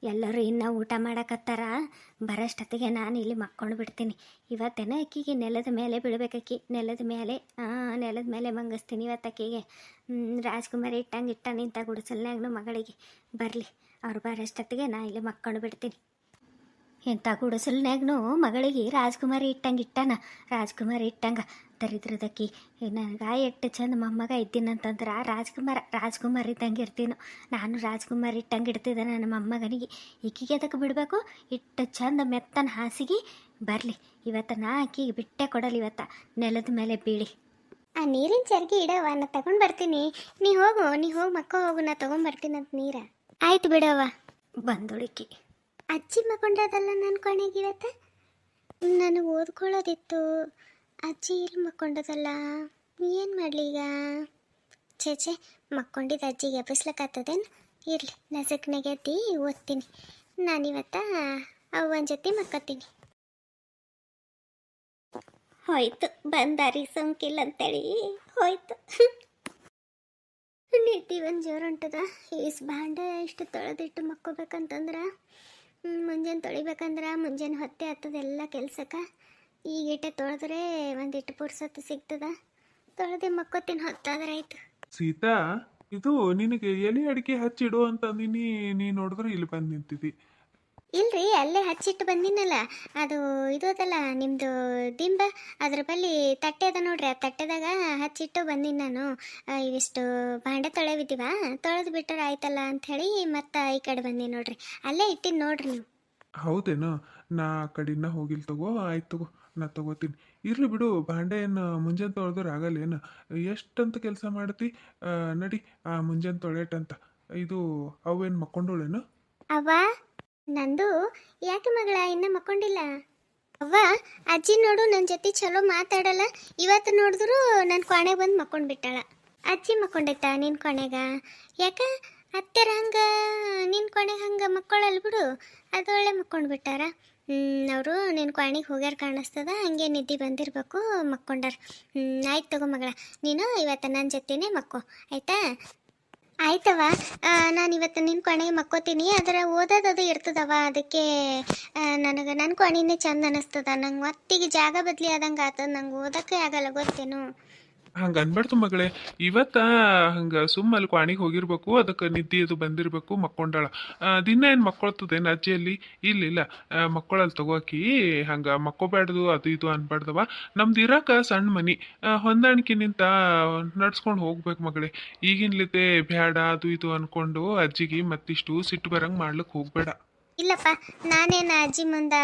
ಎಲ್ಲರೂ ಇನ್ನೂ ಊಟ ಮಾಡಕತ್ತಾರ. ಬರೋಷ್ಟೊತ್ತಿಗೆ ನಾನು ಇಲ್ಲಿ ಮಕ್ಕೊಂಡು ಬಿಡ್ತೀನಿ. ಇವತ್ತೇನ ಅಕ್ಕಿಗೆ ನೆಲದ ಮೇಲೆ ಬಿಡ್ಬೇಕಕ್ಕಿ, ನೆಲದ ಮೇಲೆ. ನೆಲದ ಮೇಲೆ ಮಂಗಿಸ್ತೀನಿ ಇವತ್ತು ಅಕ್ಕಿಗೆ. ರಾಜ್ಕುಮಾರಿ ಇಟ್ಟ ನಿಂತ ಗುಡಿಸಲ್ನಾಗನು ಮಗಳಿಗೆ ಬರಲಿ. ಅವ್ರು ಬರೋಷ್ಟೊತ್ತಿಗೆ ನಾ ಇಲ್ಲಿ ಮಕ್ಕೊಂಡು ಬಿಡ್ತೀನಿ. ಎಂಥ ಗುಡಿಸಲ್ನಾಗ್ನು ಮಗಳಿಗೆ ರಾಜ್ಕುಮಾರಿ ಇಟ್ಟಂಗೆ ರಾಜ್ಕುಮಾರಿ ಇಟ್ಟಂಗೆ ದರಿದ್ರದಕ್ಕಿ. ನನಗೆ ಎಷ್ಟು ಚಂದ ಮೊಮ್ಮಗ ಇದ್ದೀನಂತಂದ್ರೆ ರಾಜ್ಕುಮಾರ್ ಇದ್ದಂಗೆ ಇರ್ತೀನೋ. ನಾನು ರಾಜ್ಕುಮಾರ್ ಇಟ್ಟಂಗೆ ಇಡ್ತಿದ್ದೆ ನನ್ನ ಮೊಮ್ಮಗನಿಗೆ. ಈಕಿಗೆ ಅದಕ್ಕೆ ಬಿಡಬೇಕು, ಇಟ್ಟು ಚಂದ ಮೆತ್ತನ ಹಾಸಿಗೆ ಬರಲಿ. ಇವತ್ತು ನಾ ಆಕಿಗೆ ಬಿಟ್ಟೆ ಕೊಡಲಿ. ಇವತ್ತು ನೆಲದ ಮೇಲೆ ಬೀಳಿ. ಆ ನೀರಿನ ಚರ್ಗಿ ಇಡವ, ನಾ ತಗೊಂಡು ಬರ್ತೀನಿ. ನೀ ಹೋಗಿ ಮಕ್ಕ ಹೋಗು, ನಾ ತೊಗೊಂಬರ್ತೀನಂತ ನೀರ. ಆಯ್ತು ಬಿಡವ. ಬಂದೊಳಿಕಿ ಅಜ್ಜಿ ಮಕ್ಕೊಂಡದಲ್ಲ ನನ್ನ ಕೊನೆಗೆ ಇವತ್ತು. ನನಗೆ ಓದ್ಕೊಳ್ಳೋದಿತ್ತು, ಅಜ್ಜಿ ಇಲ್ಲಿ ಮಕ್ಕೊಂಡದಲ್ಲ, ಏನು ಮಾಡಲಿ ಈಗ? ಛೇ ಮಕ್ಕೊಂಡಿದ್ದು ಅಜ್ಜಿಗೆ ಎಬ್ಬಿಸ್ಲಕ್ಕಾಗ್ತದೇನು? ಇರಲಿ, ನಸಕ್ನಾಗೆ ಎದ್ದು ಓದ್ತೀನಿ. ನಾನಿವತ್ತ ಅವ್ವನ ಜೊತೆ ಮಕ್ಕೋತೀನಿ. ಹೋಯ್ತು, ಬಂದಾರಿ ಸೋಂಕಿಲ್ಲ ಅಂತೇಳಿ ಹೋಯ್ತು. ನಿದ್ದೆ ಒಂದು ಜೋರು ಹೊಂಟದ. ಈಸ್ ಭಾಂಡೆ ಇಷ್ಟು ತೊಳೆದಿಟ್ಟು ಮಕ್ಕೋಬೇಕಂತಂದ್ರೆ ಮುಂಜಾನೆ ತೊಳಿಬೇಕಂದ್ರೆ ಮುಂಜಾನೆ ಹೊತ್ತೆ ಆಗ್ತದೆಲ್ಲ ಕೆಲ್ಸಕ್ಕೆ. ಈಗಿಟ್ಟೆ ತೊಳೆದ್ರೆ ಒಂದಿಟ್ಟು ಪುರ್ಸೊತ್ತು ಸಿಗ್ತದ. ತೊಳೆದೆ ಮಕ್ಕೋತೀನಿ, ಹೊತ್ತಾದ್ರೆ ಆಯ್ತು. ಸೀತಾ, ಇದು ನಿನಗೆ ಎಲೆ ಅಡಿಕೆ ಹಚ್ಚಿಡು ಅಂತ ನೀ ನೋಡಿದ್ರೆ ಇಲ್ಲಿ ಬಂದು ನಿಂತಿದ್ದಿ. ಇಲ್ರಿ, ಅಲ್ಲೇ ಹಚ್ಚಿಟ್ಟು ಬಂದಿನಲ್ಲ. ಅದು ಇದು ಅದಲ್ಲ ನಿಮ್ಮದು ದಿಂಬ, ಅದ್ರ ಬಳಿ ತಟ್ಟೆ ಅದ ನೋಡ್ರಿ. ಆ ತಟ್ಟೆದಾಗ ಹಚ್ಚಿಟ್ಟು ಬಂದೀನಿ ನಾನು. ಇವಿಷ್ಟು ಭಾಂಡೆ ತೊಳೆವಿದ್ದೀವ, ತೊಳೆದು ಬಿಟ್ಟರೆ ಆಯ್ತಲ್ಲ ಅಂಥೇಳಿ ಮತ್ತೆ ಈ ಕಡೆ ಬಂದೀನಿ ನೋಡ್ರಿ. ಅಲ್ಲೇ ಇಟ್ಟಿನಿ ನೋಡ್ರಿ ನೀವು. ಹೌದೇನೋ? ನಾ ಆ ಕಡೆನ ಹೋಗಿಲ್ ತಗೋ. ಆಯ್ತು ತಗೋ, ನಾ ತಗೋತೀನಿ. ಇರ್ಲಿ ಬಿಡು, ಭಾಂಡೆ ಏನು ಮುಂಜಾನೆ ತೊಳೆದ್ರೆ ಆಗಲ್ಲ ಏನು? ಎಷ್ಟಂತ ಕೆಲಸ ಮಾಡ್ತಿ? ನಡಿ ಮುಂಜಾನೆ ತೊಳೆಯಟಂತ. ಇದು ಅವೇನು ಮಕ್ಕೊಂಡೋಳೇನು? ಅವ್ವ, ನಂದು ಯಾಕೆ ಮಗಳ ಇನ್ನೂ ಮಕ್ಕೊಂಡಿಲ್ಲ? ಅವ್ವ, ಅಜ್ಜಿ ನೋಡು ನನ್ನ ಜೊತೆ ಚಲೋ ಮಾತಾಡಲ್ಲ. ಇವತ್ತು ನೋಡಿದ್ರು ನನ್ನ ಕೊನೆಗೆ ಬಂದು ಮಕ್ಕೊಂಡು ಬಿಟ್ಟಾಳ. ಅಜ್ಜಿ ಮಕ್ಕೊಂಡೈತಾ ನಿನ್ನ ಕೊನೆಗ? ಯಾಕೆ ಅತ್ತೆರ ಹಂಗೆ ನಿನ್ನ ಕೊನೆಗೆ ಹಂಗೆ ಮಕ್ಕಳಲ್ಲ ಬಿಡು. ಅದು ಒಳ್ಳೆ ಮಕ್ಕೊಂಡು ಬಿಟ್ಟಾರ. ಅವರು ನಿನ್ನ ಕೊನೆಗೆ ಹೋಗ್ಯಾರ ಕಾಣಿಸ್ತದ. ಹಂಗೆ ನಿದ್ದೆ ಬಂದಿರಬೇಕು, ಮಕ್ಕೊಂಡಾರ. ಆಯ್ತು ತಗೋ ಮಗಳ, ನೀನು ಇವತ್ತು ನನ್ನ ಜೊತೆನೇ ಮಕ್ಕೋ, ಆಯ್ತಾ? ಆಯ್ತವ, ನಾನು ಇವತ್ತು ನಿನ್ನ ಕೊನೆಗೆ ಮಕ್ಕೋತೀನಿ. ಅದರ ಓದೋದು ಇರ್ತದವ, ಅದಕ್ಕೆ ನನಗೆ ನನ್ನ ಕೊನೆನೇ ಚಂದ ಅನ್ನಿಸ್ತದ. ನಂಗೆ ಮತ್ತಿಗೆ ಜಾಗ ಬದಲಿ ಆದಂಗೆ ಆತದ, ನಂಗೆ ಓದೋಕ್ಕೆ ಆಗಲ್ಲ, ಗೊತ್ತೇನು? ಹಂಗೆ ಅನ್ಬಾರ್ದು ಮಗಳೇ. ಇವತ್ತ ಹಂಗೆ ಸುಮ್ಮಲ್ಲಿ ಕ್ವಾಣಿಗೆ ಹೋಗಿರ್ಬೇಕು, ಅದಕ್ಕೆ ನಿದ್ದೆ ಅದು ಬಂದಿರಬೇಕು, ಮಕ್ಕೊಂಡಾಳ. ದಿನ ಏನು ಮಕ್ಕೊಳ್ತದೇನು ಅಜ್ಜಿಯಲ್ಲಿ? ಇಲ್ಲ, ಮಕ್ಕಳಲ್ಲಿ ತಗೋಕಿ. ಹಂಗೆ ಮಕ್ಕೋಬ್ಯಾಡ್ದು ಅದು ಇದು ಅನ್ಬಾರ್ದವ. ನಮ್ದು ಇರಾಕ ಸಣ್ಣ ಮನಿ, ಹೊಂದಾಣಿಕೆ ನಿಂತ ನಡ್ಸ್ಕೊಂಡು ಹೋಗ್ಬೇಕು ಮಗಳೇ. ಈಗಿನ್ಲಿದ್ದೆ ಬ್ಯಾಡ ಅದು ಇದು ಅನ್ಕೊಂಡು ಅಜ್ಜಿಗೆ ಮತ್ತಿಷ್ಟು ಸಿಟ್ಟು ಬರಂಗೆ ಮಾಡ್ಲಿಕ್ಕೆ ಹೋಗ್ಬೇಡ. ಇಲ್ಲಪ್ಪ, ನಾನೇನು ಅಜ್ಜಿ ಮುಂದೆ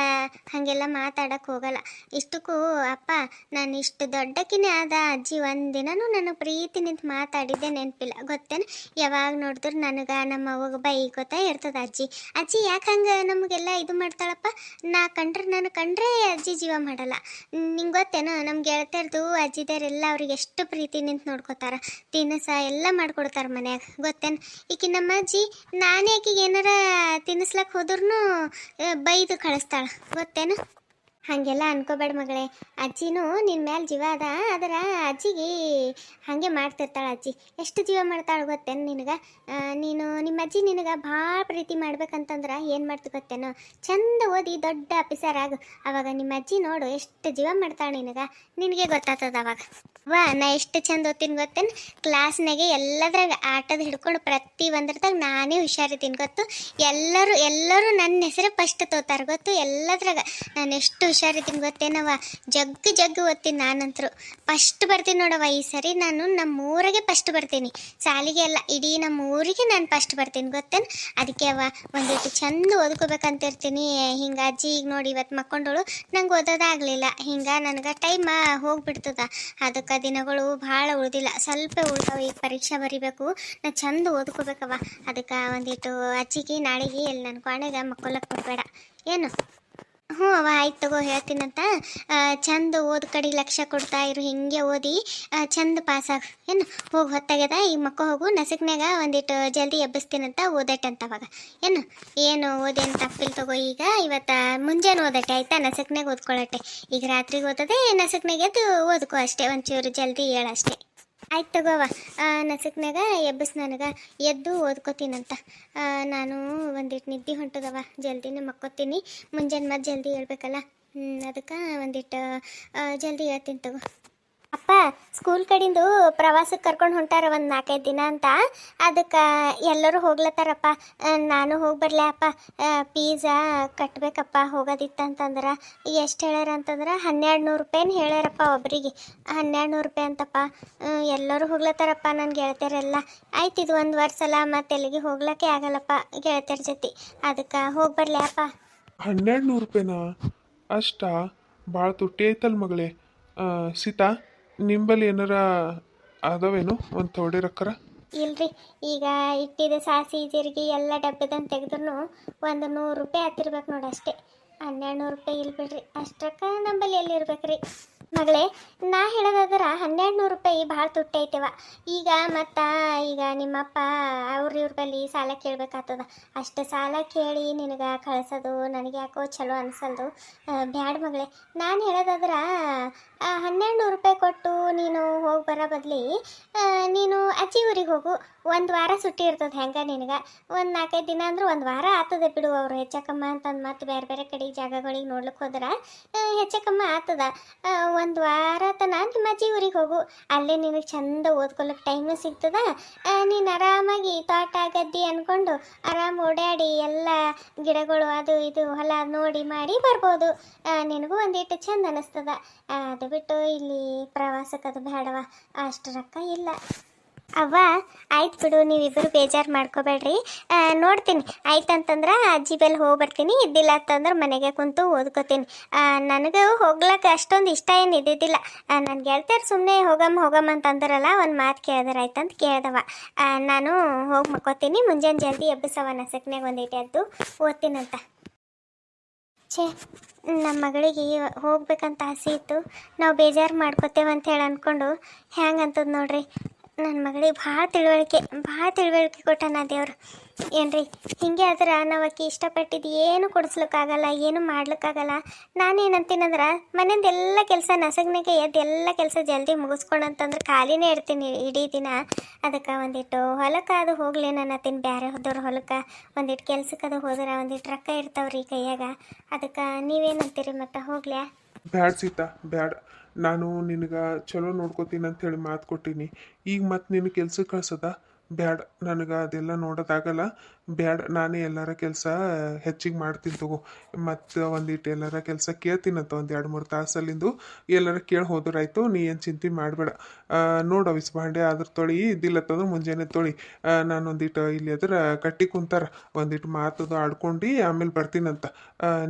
ಹಾಗೆಲ್ಲ ಮಾತಾಡಕ್ಕೆ ಹೋಗಲ್ಲ. ಇಷ್ಟಕ್ಕೂ ಅಪ್ಪ, ನಾನು ಇಷ್ಟು ದೊಡ್ಡಕಿನೇ ಆದ ಅಜ್ಜಿ ಒಂದಿನೂ ನನಗೆ ಪ್ರೀತಿ ನಿಂತು ಮಾತಾಡಿದ್ದೆ ನೆನಪಿಲ್ಲ, ಗೊತ್ತೇನು? ಯಾವಾಗ ನೋಡಿದ್ರು ನನಗೆ ನಮ್ಮ ಅವ್ವಗೆ ಬೈಕೋತಾ ಇರ್ತದೆ ಅಜ್ಜಿ ಯಾಕೆ ಹಂಗೆ ನಮಗೆಲ್ಲ ಇದು ಮಾಡ್ತಾಳಪ್ಪ? ನಾನು ಕಂಡ್ರೆ ಅಜ್ಜಿ ಜೀವ ಮಾಡಲ್ಲ. ನಿಂಗೆ ಗೊತ್ತೇನು, ನಮ್ಮ ಗೆಳತಿಯರ್ದು ಅಜ್ಜಿದಾರೆಲ್ಲ ಅವ್ರಿಗೆ ಎಷ್ಟು ಪ್ರೀತಿ ನಿಂತು ನೋಡ್ಕೋತಾರೆ. ತಿನಿಸ ಎಲ್ಲ ಮಾಡ್ಕೊಡ್ತಾರೆ ಮನ್ಯಾಗ, ಗೊತ್ತೇನು? ಈಕಿ ನಮ್ಮ ಅಜ್ಜಿ ನಾನೇ ಆಕಿಗೆ ಏನಾರ ತಿನ್ನಿಸ್ಲಕ್ಕೆ ಹೋದ್ರು ಬೈದು ಕಳಿಸ್ತಾಳ, ಗೊತ್ತೇನು? ಹಾಗೆಲ್ಲ ಅನ್ಕೋಬೇಡ ಮಗಳೇ. ಅಜ್ಜಿನೂ ನಿನ್ನ ಮೇಲೆ ಜೀವ ಅದ, ಅದರ ಅಜ್ಜಿಗೆ ಹಾಗೆ ಮಾಡ್ತಿರ್ತಾಳೆ. ಅಜ್ಜಿ ಎಷ್ಟು ಜೀವ ಮಾಡ್ತಾಳೆ ಗೊತ್ತೇನು ನಿನಗೆ? ನಿಮ್ಮ ಅಜ್ಜಿ ನಿನಗೆ ಭಾಳ ಪ್ರೀತಿ ಮಾಡ್ಬೇಕಂತಂದ್ರೆ ಏನು ಮಾಡ್ತು ಗೊತ್ತೇನು? ಚಂದ ಓದಿ ದೊಡ್ಡ ಆಫೀಸರ್ ಆಗು, ಅವಾಗ ನಿಮ್ಮ ಅಜ್ಜಿ ನೋಡು ಎಷ್ಟು ಜೀವ ಮಾಡ್ತಾಳೆ ನಿನಗೆ ಗೊತ್ತಾಗ್ತದ ಅವಾಗ. ನಾ ಎಷ್ಟು ಚಂದ ಓದ್ತೀನಿ ಗೊತ್ತೇನು? ಕ್ಲಾಸ್ನಾಗೆ ಎಲ್ಲದ್ರಾಗ ಆಟದ ಹಿಡ್ಕೊಂಡು ಪ್ರತಿ ಒಂದ್ರದಾಗ ನಾನೇ ಹುಷಾರಿದ್ದೀನಿ, ಗೊತ್ತು? ಎಲ್ಲರೂ ನನ್ನ ಹೆಸರೇ ಫಸ್ಟ್ ತೋತಾರೆ, ಗೊತ್ತು? ಎಲ್ಲದ್ರಾಗ ನಾನು ಎಷ್ಟು ಹುಷಾರಿದ್ದೀನಿ ಗೊತ್ತೇನವ? ಜಗ್ಗು ಓದ್ತೀನಿ ನಾನಂತರೂ. ಫಸ್ಟ್ ಬರ್ತೀನಿ ನೋಡವ. ಈ ಸರಿ ನಾನು ನಮ್ಮ ಊರಿಗೆ ಫಸ್ಟ್ ಬರ್ತೀನಿ, ಸಾಲಿಗೆ ಎಲ್ಲ, ಇಡೀ ನಮ್ಮ ಊರಿಗೆ ನಾನು ಫಸ್ಟ್ ಬರ್ತೀನಿ, ಗೊತ್ತೇನು? ಅದಕ್ಕೆ ಅವ ಒಂದಿಟ್ಟು ಚಂದ ಓದ್ಕೋಬೇಕಂತಿರ್ತೀನಿ. ಹಿಂಗೆ ಅಜ್ಜಿ ಈಗ ನೋಡಿ ಇವತ್ತು ಮಕ್ಕೊಂಡೋಳು, ನಂಗೆ ಓದೋದಾಗಲಿಲ್ಲ. ಹಿಂಗೆ ನನಗೆ ಟೈಮ್ ಹೋಗ್ಬಿಡ್ತದ. ಅದಕ್ಕೆ ದಿನಗಳು ಭಾಳ ಉಳಿದಿಲ್ಲ, ಸ್ವಲ್ಪ ಉಳ್ತಾವ. ಈಗ ಪರೀಕ್ಷೆ ಬರಿಬೇಕು, ನಾ ಚಂದ ಓದ್ಕೋಬೇಕವ. ಅದಕ್ಕೆ ಒಂದಿಟ್ಟು ಅಜ್ಜಿಗೆ ನಾಳೆಗೆ ಎಲ್ಲಿ ನನ್ನ ಕೊನೆಗೆ ಮಕ್ಕೊಳಕ್ಕೆ ಕೊಡಬೇಡ ಏನು? ಹ್ಞೂ ಅವ, ಆಯ್ತು ತಗೋ, ಹೇಳ್ತೀನಂತ. ಚಂದ ಓದ್ ಕಡೆ ಲಕ್ಷ್ಯ ಕೊಡ್ತಾ ಇರು, ಹಿಂಗೆ ಓದಿ ಚಂದ ಪಾಸಾಗ ಏನು? ಹೋಗಿ ಹೊತ್ತಾಗ್ಯದ, ಈಗ ಮಕ್ಕ ಹೋಗು. ನಸಕ್ನಾಗ ಒಂದಿಟ್ಟು ಜಲ್ದಿ ಎಬ್ಬಿಸ್ತೀನಂತ, ಓದಟ್ಟಂತ ಅವಾಗ ಏನು ಓದೇನು ತಪ್ಪಿಲ್ಲ ತಗೋ. ಈಗ ಇವತ್ತು ಮುಂಜಾನೆ ಓದಟ್ಟೆ, ಆಯ್ತಾ? ನಸಕ್ನಾಗ ಓದ್ಕೊಳಟ್ಟೆ. ಈಗ ರಾತ್ರಿಗೆ ಓದೋದೆ, ನಸಕ್ನಾಗ ಎದ್ದು ಓದ್ಕೋ ಅಷ್ಟೇ. ಒಂಚೂರು ಜಲ್ದಿ ಹೇಳಷ್ಟೇ, ಆಯ್ತು ತಗೋವ ನಸಕ್ನಾಗ ಎಬ್ಬಸ್ ನನಗೆ ಎದ್ದು ಓದ್ಕೋತೀನಂತ. ನಾನು ಒಂದಿಟ್ಟು ನಿದ್ದೆ ಹೊಂಟದವ, ಜಲ್ದಿನೇ ಮಕ್ಕೋತೀನಿ. ಮುಂಜಾನೆ ಮತ್ತೆ ಜಲ್ದಿ ಹೇಳ್ಬೇಕಲ್ಲ, ಅದಕ್ಕೆ ಒಂದಿಟ್ಟು ಜಲ್ದಿ ಹೇಳ್ತೀನಿ ತಗೋ. ಅಪ್ಪ ಸ್ಕೂಲ್ ಕಡೆಂದು ಪ್ರವಾಸಕ್ಕೆ ಕರ್ಕೊಂಡು ಹೊಂಟಾರ ಒಂದು 4-5 ದಿನ ಅಂತ. ಅದಕ್ಕೆ ಎಲ್ಲರೂ ಹೋಗ್ಲತ್ತಾರಪ್ಪ. ನಾನು ಹೋಗಿ ಬರಲೇ ಅಪ್ಪ. ಫೀಸಾ ಕಟ್ಟಬೇಕಪ್ಪ ಹೋಗೋದಿತ್ತಂತಂದ್ರೆ. ಎಷ್ಟು ಹೇಳ್ಯಾರ ಅಂತಂದ್ರೆ 1200 ರೂಪಾಯಿನ ಹೇಳ್ಯಾರಪ್ಪ ಒಬ್ರಿಗೆ. 1200 ರೂಪಾಯಿ ಅಂತಪ್ಪ. ಎಲ್ಲರೂ ಹೋಗ್ಲತ್ತಾರಪ್ಪ ನನ್ನ ಗೆಳತಿಯರೆಲ್ಲ. ಆಯ್ತು ಇದು ಒಂದು ವರ್ಷ ಅಲ್ಲ, ಮತ್ತೆ ಎಲ್ಲಿಗೆ ಹೋಗ್ಲಿಕ್ಕೆ ಆಗಲ್ಲಪ್ಪ ಗೆಳತಿಯರ ಜೊತೆ. ಅದಕ್ಕೆ ಹೋಗಿ ಬರಲೇ ಅಪ್ಪ. 1200 ರೂಪಾಯಿನಾ? ಅಷ್ಟಾ? ಭಾಳ ತುಟ್ಟಿ ಐತಲ್ ಮಗಳೇ. ಸೀತಾ, ನಿಂಬಲ್ಲಿ ಏನಾರ ಅದಾವೇನು ಒಂದು ಥೋಡೆ ರೊಕ್ಕರ? ಇಲ್ರಿ, ಈಗ ಇಟ್ಟಿದ್ದ ಸಾಸಿ ಜೀರಿಗೆ ಎಲ್ಲ ಡಬ್ಬದಂತ ತೆಗೆದ್ರು ಒಂದು 100 ರೂಪಾಯಿ ಹತ್ತಿರ್ಬೇಕು ನೋಡಿ ಅಷ್ಟೇ. 1200 ರೂಪಾಯಿ ಇಲ್ಲ ಬಿಡ್ರಿ, ಅಷ್ಟಕ್ಕೆ ನಂಬಲ್ಲಿ ಎಲ್ಲಿ ಇರ್ಬೇಕ್ರಿ ಮಗಳೇ. ನಾ ಹೇಳೋದಾದ್ರೆ 1200 ರೂಪಾಯಿ ಭಾಳ ತುಟ್ಟಿ ಐತೆವ. ಈಗ ನಿಮ್ಮಪ್ಪ ಇವ್ರ ಬಲ್ಲಿ ಸಾಲ ಕೇಳಬೇಕಾಗ್ತದ. ಅಷ್ಟು ಸಾಲ ಕೇಳಿ ನಿನಗೆ ಕಳ್ಸೋದು ನನಗೆ ಯಾಕೋ ಚಲೋ ಅನ್ಸಲ್ದು. ಬ್ಯಾಡ ಮಗಳೇ, ನಾನು ಹೇಳೋದಾದ್ರೆ 1200 ರೂಪಾಯಿ ಕೊಟ್ಟು ನೀನು ಹೋಗಿ ಬರೋ ಬದಲಿ ನೀನು ಅಜ್ಜಿ ಊರಿಗೆ ಹೋಗು. ಒಂದು ವಾರ ಸುಟ್ಟಿ ಇರ್ತದೆ ಹೆಂಗೆ ನಿನಗೆ. ಒಂದು 4-5 ದಿನ ಅಂದ್ರೆ ಒಂದು ವಾರ ಆಗ್ತದೆ ಬಿಡು. ಅವರು ಹೆಚ್ಚಕಮ್ಮ ಅಂತಂದು ಮತ್ತೆ ಬೇರೆ ಬೇರೆ ಕಡೆ ಜಾಗಗಳಿಗೆ ನೋಡ್ಲಿಕ್ಕೆ ಹೋದ್ರೆ ಹೆಚ್ಚಕಮ್ಮ ಆಗ್ತದ. ಒಂದು ವಾರ ತನ ನಿಮ್ಮ ಅಜ್ಜಿ ಊರಿಗೆ ಹೋಗು. ಅಲ್ಲೇ ನಿನಗೆ ಚಂದ ಓದ್ಕೊಳಕ್ಕೆ ಟೈಮು ಸಿಗ್ತದ. ನೀನು ಆರಾಮಾಗಿ ತೋಟ ಗದ್ದೆ ಅಂದ್ಕೊಂಡು ಆರಾಮ್ ಓಡಾಡಿ ಎಲ್ಲ ಗಿಡಗಳು ಅದು ಇದು ಹೊಲ ನೋಡಿ ಮಾಡಿ ಬರ್ಬೋದು. ನಿನಗೂ ಒಂದಿಟ್ಟು ಚಂದ ಅನ್ನಿಸ್ತದ. ಅದು ಬಿಟ್ಟು ಇಲ್ಲಿ ಪ್ರವಾಸಕ್ಕೆ ಅದು ಬೇಡವ, ಅಷ್ಟು ರೊಕ್ಕ ಇಲ್ಲ. ಅವ್ವ ಆಯ್ತು ಬಿಡು, ನೀವಿಬ್ಬರು ಬೇಜಾರು ಮಾಡ್ಕೋಬೇಡ್ರಿ. ನೋಡ್ತೀನಿ ಆಯ್ತಂತಂದ್ರೆ ಅಜ್ಜಿ ಬೆಲ್ಲಿ ಹೋಗಿ ಬರ್ತೀನಿ. ಇದ್ದಿಲ್ಲ ಅಂತಂದ್ರೆ ಮನೆಗೆ ಕುಂತು ಓದ್ಕೋತೀನಿ. ನನಗೆ ಹೋಗ್ಲಕ್ಕೆ ಅಷ್ಟೊಂದು ಇಷ್ಟ ಏನು ಇದ್ದಿದ್ದಿಲ್ಲ. ನನ್ನ ಗೆಳತಿಯರು ಸುಮ್ಮನೆ ಹೋಗಮ್ಮ ಅಂತಂದ್ರಲ್ಲ, ಒಂದು ಮಾತು ಕೇಳಿದ್ರೆ ಆಯ್ತಂತ ಕೇಳ್ದವ. ನಾನು ಹೋಗಿ ಮಕ್ಕೋತೀನಿ. ಮುಂಜಾನೆ ಜಲ್ದಿ ಎಬ್ಬಿಸವ ನಸಕ್ನಾಗ ಒಂದಿಟ್ಟು ಎದ್ದು ಓದ್ತೀನಂತ. ಛೇ, ನಮ್ಮ ಮಗಳಿಗೆ ಹೋಗ್ಬೇಕಂತ ಆಸೆ ಇತ್ತು. ನಾವು ಬೇಜಾರು ಮಾಡ್ಕೋತೇವೆ ಅಂತ ಹೇಳಿ ಅಂದ್ಕೊಂಡು ಹ್ಯಾಂಗಂತದ ನೋಡ್ರಿ. ನನ್ನ ಮಗಳಿಗೆ ಭಾಳ ತಿಳುವಳಿಕೆ ಕೊಟ್ಟಾನ ದೇವ್ರು. ಏನ್ರಿ ಹಿಂಗೆ ಆದ್ರೆ ನಾವು ಆಕಿ ಇಷ್ಟಪಟ್ಟಿದ್ದು ಏನು ಕೊಡಿಸ್ಲಿಕ್ಕಾಗಲ್ಲ, ಏನು ಮಾಡ್ಲಿಕ್ಕಾಗಲ್ಲ. ನಾನೇನಂತೀನಂದ್ರೆ ಮನೆಯಿಂದ ಎಲ್ಲ ಕೆಲಸ ನಸಗ್ನಾಗೆ ಎದ್ದು ಎಲ್ಲ ಕೆಲಸ ಜಲ್ದಿ ಮುಗಿಸ್ಕೊಂಡಂತಂದ್ರೆ ಖಾಲಿನೇ ಇರ್ತೀನಿ ಇಡೀ ದಿನ. ಅದಕ್ಕೆ ಒಂದಿಟ್ಟು ಹೊಲಕ್ಕೆ ಅದು ಹೋಗ್ಲಿ ಅನ್ನತ್ತೀನಿ. ಬೇರೆ ಹೋದವ್ರ ಹೊಲಕ್ಕೆ ಒಂದಿಟ್ಟು ಕೆಲ್ಸಕ್ಕೆ ಅದು ಹೋದ್ರೆ ಒಂದಿಟ್ಟು ರೊಕ್ಕ ಇರ್ತಾವ್ರಿ ಕೈಯಾಗ. ಅದಕ್ಕೆ ನೀವೇನಂತೀರಿ ಮತ್ತೆ ಹೋಗ್ಲ್ಯಾ? ಬ್ಯಾಡ ಸೀತಾ, ಬ್ಯಾಡ. ನಾನು ನಿನಗೆ ಚಲೋ ನೋಡ್ಕೋತೀನಿ ಅಂಥೇಳಿ ಮಾತು ಕೊಟ್ಟೀನಿ. ಈಗ ಮತ್ತೆ ನಿನ್ನ ಕೆಲ್ಸಕ್ಕೆ ಕಳ್ಸದ ಬ್ಯಾಡ. ನನಗೆ ಅದೆಲ್ಲ ನೋಡೋದಾಗಲ್ಲ, ಬ್ಯಾಡ. ನಾನೇ ಎಲ್ಲರ ಕೆಲಸ ಹೆಚ್ಚಿಗೆ ಮಾಡ್ತೀನಿ ತಗೋ. ಮತ್ತು ಒಂದಿಟ್ಟು ಎಲ್ಲರ ಕೆಲಸ ಕೇಳ್ತೀನಂತ ಒಂದು 2-3 ತಾಸಲ್ಲಿಂದು ಎಲ್ಲರ ಕೇಳಿ ಹೋದ್ರಾಯ್ತು. ನೀ ಏನು ಚಿಂತೆ ಮಾಡಬೇಡ. ನೋಡು ಅವಿಸ್ ಭಾಂಡೆ ಆದ್ರೆ ತೊಳಿ, ಇದ್ದಿಲ್ಲತ್ತಂದ್ರೆ ಮುಂಜಾನೆ ತೊಳಿ. ನಾನು ಒಂದಿಟ್ಟು ಇಲ್ಲಿ ಅದ್ರ ಕಟ್ಟಿ ಕುಂತಾರ, ಒಂದಿಟ್ಟು ಮಾತದು ಆಡ್ಕೊಂಡು ಆಮೇಲೆ ಬರ್ತೀನಂತ.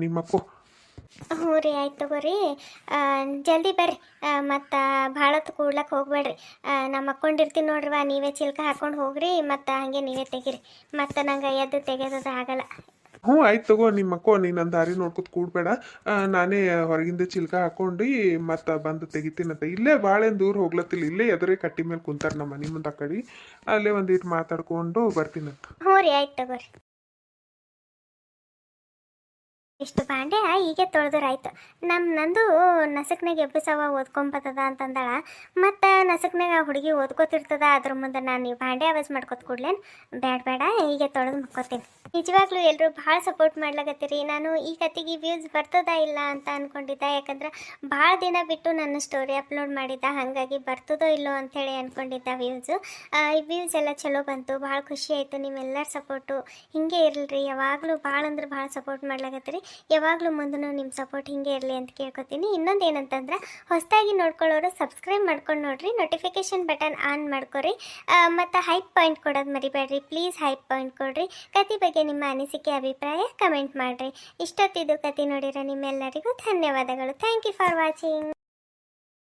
ನಿಮ್ಮಕ್ಕೋ ಹ್ಞೂ ರೀ, ಆಯ್ತು ತಗೋರಿ. ಜಲ್ದಿ ಬರ್ರಿ. ಮತ್ತು ಭಾಳ ಹೊತ್ತು ಕೂಡ್ಲಕ್ಕೆ ಹೋಗ್ಬೇಡ್ರಿ. ನಾ ಮಕ್ಕೊಂಡಿರ್ತೀನಿ ನೋಡ್ರಿವ, ನೀವೇ ಚಿಲ್ಕ ಹಾಕ್ಕೊಂಡು ಹೋಗ್ರಿ. ಮತ್ತು ಹಾಗೆ ನೀವೇ ತೆಗೀರಿ. ಮತ್ತು ನಂಗೆ ಎದ್ದು ತೆಗೆಯೋದು ಆಗಲ್ಲ. ಹ್ಞೂ ಆಯ್ತು ತಗೋ, ನಿಮ್ಮಕ್ಕೋ. ನೀನು ನನ್ನ ದಾರಿ ನೋಡ್ಕೊತ ಕೂಡಬೇಡ. ನಾನೇ ಹೊರಗಿಂದ ಚಿಲ್ಕ ಹಾಕ್ಕೊಂಡು ಮತ್ತು ಬಂದು ತೆಗಿತೀನಂತ. ಇಲ್ಲೇ ಭಾಳ ಏನು ದೂರ ಹೋಗ್ಲತ್ತಿಲ್ಲ, ಇಲ್ಲೇ ಎದುರೇ ಕಟ್ಟಿ ಮೇಲೆ ಕುಂತಾರೆ ನಮ್ಮ ಮನೆ ಮುಂದೆ. ಆ ಕಡೆ ಅಲ್ಲೇ ಒಂದಿಟ್ಟು ಮಾತಾಡ್ಕೊಂಡು ಬರ್ತೀನಂತ. ಹ್ಞೂ ರೀ, ಆಯ್ತು ತಗೋರಿ. ಇಷ್ಟು ಬಾಂಡೆ ಹೀಗೆ ತೊಳೆದ್ರಾಯ್ತು. ನಂದು ನಸಕ್ನಾಗ ಎಬ್ಬಿಸವ ಓದ್ಕೊಂಬತ್ತದ ಅಂತಂದಳ. ಮತ್ತು ನಸಕ್ನಾಗ ಹುಡುಗಿ ಓದ್ಕೋತಿರ್ತದ, ಅದ್ರ ಮುಂದೆ ನಾನು ಈ ಬಾಂಡೆ ಆವಾಜ್ ಮಾಡ್ಕೊತ ಕೊಡ್ಲೇನು? ಬೇಡ, ಹೀಗೆ ತೊಳೆದು ಮುಕ್ಕೋತೀನಿ. ನಿಜವಾಗ್ಲೂ ಎಲ್ಲರೂ ಭಾಳ ಸಪೋರ್ಟ್ ಮಾಡ್ಲಾಗತ್ತೀರಿ. ನಾನು ಈ ಕತೆಗೆ ವ್ಯೂಸ್ ಬರ್ತದ ಇಲ್ಲ ಅಂತ ಅಂದ್ಕೊಂಡಿದ್ದೆ. ಯಾಕಂದ್ರೆ ಭಾಳ ದಿನ ಬಿಟ್ಟು ನನ್ನ ಸ್ಟೋರಿ ಅಪ್ಲೋಡ್ ಮಾಡಿದ್ದ, ಹಾಗಾಗಿ ಬರ್ತದೋ ಇಲ್ಲೋ ಅಂಥೇಳಿ ಅಂದ್ಕೊಂಡಿದ್ದ ವ್ಯೂಸು. ಈ ವ್ಯೂಸ್ ಎಲ್ಲ ಚಲೋ ಬಂತು, ಭಾಳ ಖುಷಿ ಆಯಿತು. ನಿಮ್ಮೆಲ್ಲರ ಸಪೋರ್ಟು ಹಿಂಗೆ ಇರಲ್ರಿ. ಯಾವಾಗಲೂ ಭಾಳ ಅಂದ್ರೆ ಭಾಳ ಸಪೋರ್ಟ್ ಮಾಡ್ಲಾಗತ್ತೀರಿ. ಯಾವಾಗಲೂ ಮುಂದೂ ನಿಮ್ಮ ಸಪೋರ್ಟ್ ಹಿಂಗೆ ಇರಲಿ ಅಂತ ಕೇಳ್ಕೊತೀನಿ. ಇನ್ನೊಂದು ಏನಂತಂದ್ರೆ, ಹೊಸದಾಗಿ ನೋಡ್ಕೊಳ್ಳೋರು ಸಬ್ಸ್ಕ್ರೈಬ್ ಮಾಡ್ಕೊಂಡು ನೋಡ್ರಿ, ನೋಟಿಫಿಕೇಷನ್ ಬಟನ್ ಆನ್ ಮಾಡ್ಕೊರಿ. ಮತ್ತು ಹೈಪ್ ಪಾಯಿಂಟ್ ಕೊಡೋದು ಮರಿಬೇಡ್ರಿ ಪ್ಲೀಸ್. ಹೈಪ್ ಪಾಯಿಂಟ್ ಕೊಡ್ರಿ. ಕತೆ ಬಗ್ಗೆ ನಿಮ್ಮ ಅನಿಸಿಕೆ ಅಭಿಪ್ರಾಯ ಕಮೆಂಟ್ ಮಾಡಿರಿ. ಇಷ್ಟೊತ್ತಿದ್ದು ಕತೆ ನೋಡಿರೋ ನಿಮ್ಮೆಲ್ಲರಿಗೂ ಧನ್ಯವಾದಗಳು. Thank you for watching.